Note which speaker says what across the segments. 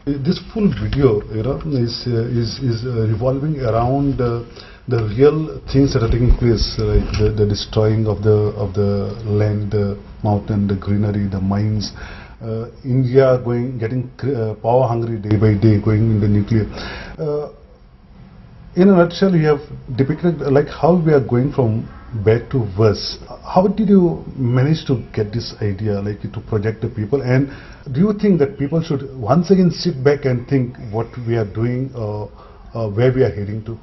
Speaker 1: This full video, is revolving around the real things that are taking place, like the destroying of the land, the mountain, the greenery, the mines. India getting power hungry day by day, going into nuclear. In a nutshell, you have depicted like how we are going from bad to worse. How did you manage to get this idea, like to project the people? And do you think that people should once again sit back and think what we are doing, where we are heading to?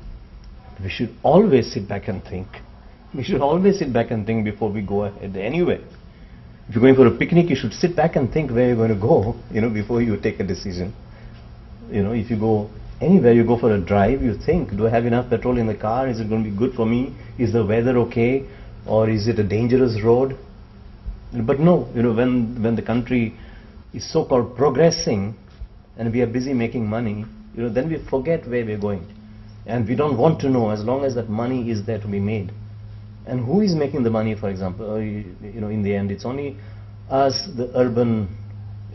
Speaker 2: We should always sit back and think. We should always sit back and think before we go ahead anyway. If you're going for a picnic, you should sit back and think where you're going to go, before you take a decision. If you go anywhere, you go for a drive, you think, do I have enough petrol in the car? Is it going to be good for me? Is the weather okay? Or is it a dangerous road? But no, when the country is so-called progressing and we are busy making money, then we forget where we're going. And we don't want to know, as long as that money is there to be made. And who is making the money, for example? In the end, it's only us, the urban,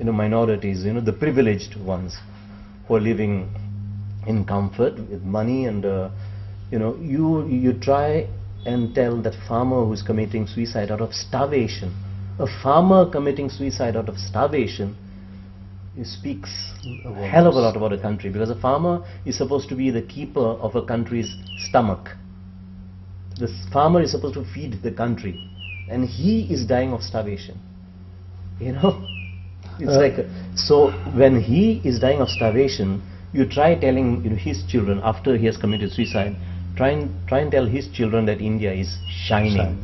Speaker 2: minorities, the privileged ones who are living in comfort with money. And you try and tell that farmer who's committing suicide out of starvation, a farmer committing suicide out of starvation, it speaks a hell of a lot about a country, because a farmer is supposed to be the keeper of a country's stomach. The farmer is supposed to feed the country, and he is dying of starvation. It's like, so when he is dying of starvation, you try telling his children, after he has committed suicide, try and tell his children that India is shining.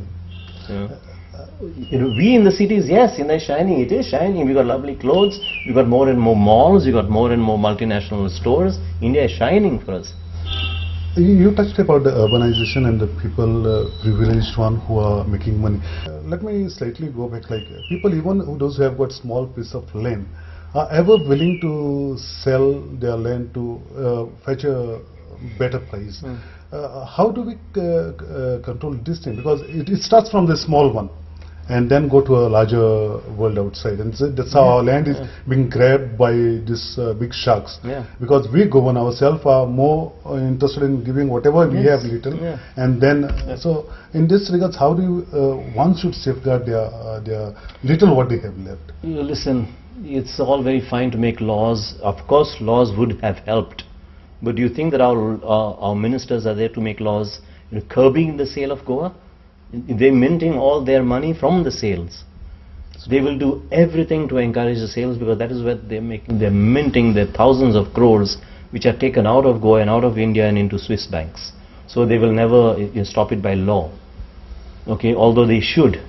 Speaker 2: We in the cities, yes, India is shining. It is shining. We got lovely clothes. We got more and more malls. We got more and more multinational stores. India is shining for us.
Speaker 1: You touched about the urbanization and the people, privileged one who are making money. Let me slightly go back, like people, even those who have got small piece of land, are ever willing to sell their land to fetch a better price. How do we control this thing? Because it starts from the small one and then go to a larger world outside, and so that's how our land is being grabbed by these big sharks. Because we govern ourselves, are more interested in giving whatever we have little, and then so in this regards, how do you one should safeguard their little what they have left?
Speaker 2: Listen, it's all very fine to make laws. Of course, laws would have helped, but do you think that our ministers are there to make laws curbing the sale of Goa? They're minting all their money from the sales. So they will do everything to encourage the sales, because that is what they're making. They're minting their thousands of crores which are taken out of Goa and out of India and into Swiss banks. So they will never stop it by law. Okay, although they should.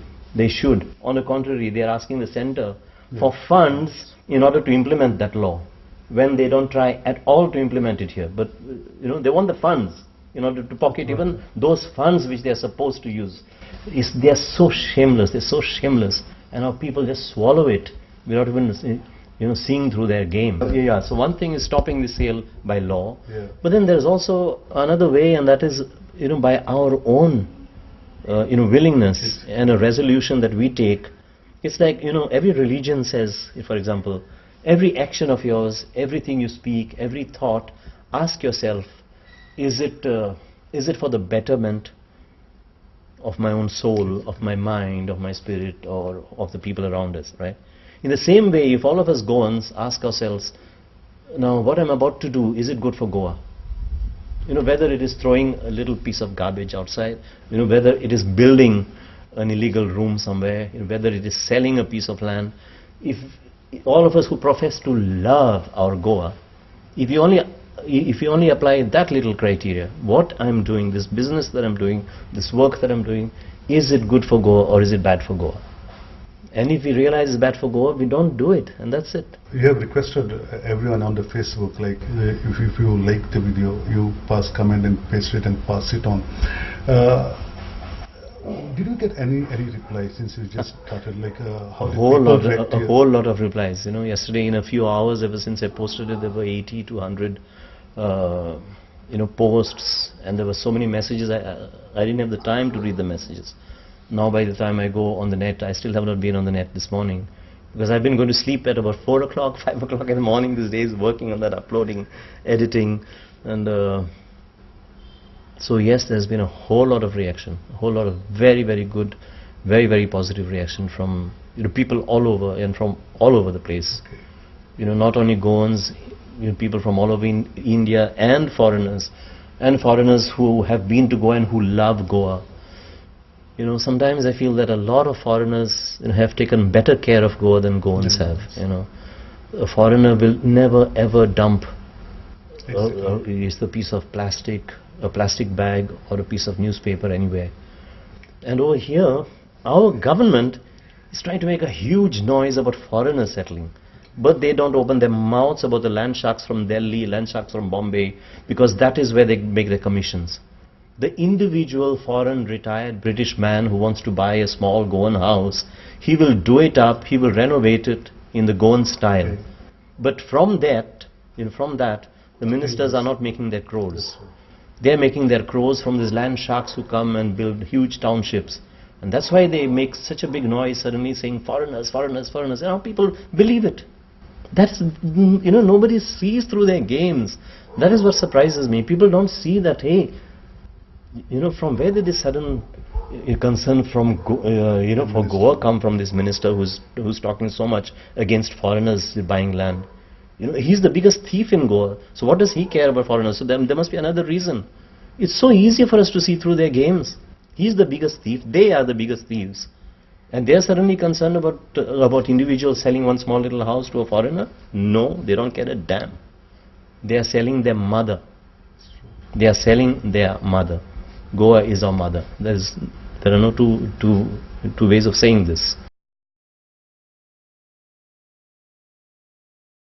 Speaker 2: On the contrary, they are asking the center for funds in order to implement that law, when they don't try at all to implement it here. But they want the funds in order to pocket even those funds which they are supposed to use. They are so shameless, and our people just swallow it without even seeing through their game. So one thing is stopping the sale by law, but then there's also another way, and that is by our own willingness and a resolution that we take. It's like every religion says, for example, every action of yours, everything you speak, every thought, ask yourself, is it for the betterment of my own soul, of my mind, of my spirit, or of the people around us, right? In the same way, if all of us Goans ask ourselves, now what I'm about to do, is it good for Goa? Whether it is throwing a little piece of garbage outside, whether it is building an illegal room somewhere, whether it is selling a piece of land, if all of us who profess to love our Goa, if you only apply that little criteria, what I'm doing, this business that I'm doing, this work that I'm doing, is it good for Goa or is it bad for Goa? And if we realize it's bad for Goa, we don't do it, and that's it.
Speaker 1: You have requested everyone on the Facebook, like if you like the video, you pass comment and paste it and pass it on. Did you get any replies since you just started? Like how
Speaker 2: a whole lot of replies. Yesterday in a few hours, ever since I posted it, there were 80 to 100 posts, and there were so many messages. I didn't have the time to read the messages. Now by the time I go on the net, I still have not been on the net this morning. Because I've been going to sleep at about 4 o'clock, 5 o'clock in the morning these days, working on that, uploading, editing, and so yes, there's been a whole lot of reaction, a whole lot of very, very good, very, very positive reaction from people all over and from all over the place. Not only Goans, people from all over India and foreigners who have been to Goa and who love Goa. Sometimes I feel that a lot of foreigners have taken better care of Goa than Goans have. A foreigner will never ever dump a piece of plastic, a plastic bag or a piece of newspaper anywhere. And over here, our government is trying to make a huge noise about foreigners settling. But they don't open their mouths about the land sharks from Delhi, land sharks from Bombay, because that is where they make their commissions. The individual foreign retired British man who wants to buy a small Goan house, he will do it up, he will renovate it in the Goan style. Okay. But from that, the ministers are not making their crores. They are making their crores from these land sharks who come and build huge townships. And that's why they make such a big noise suddenly saying foreigners, foreigners, foreigners. And now people believe it. That's, nobody sees through their games. That is what surprises me. People don't see that, hey, from where did this sudden concern from, for Goa come from this minister who's talking so much against foreigners buying land? He's the biggest thief in Goa. So what does he care about foreigners? So there must be another reason. It's so easy for us to see through their games. He's the biggest thief. They are the biggest thieves. And they are suddenly concerned about individuals selling one small little house to a foreigner? No, they don't care a damn. They are selling their mother. They are selling their mother. Goa is our mother. There are no two ways of saying this.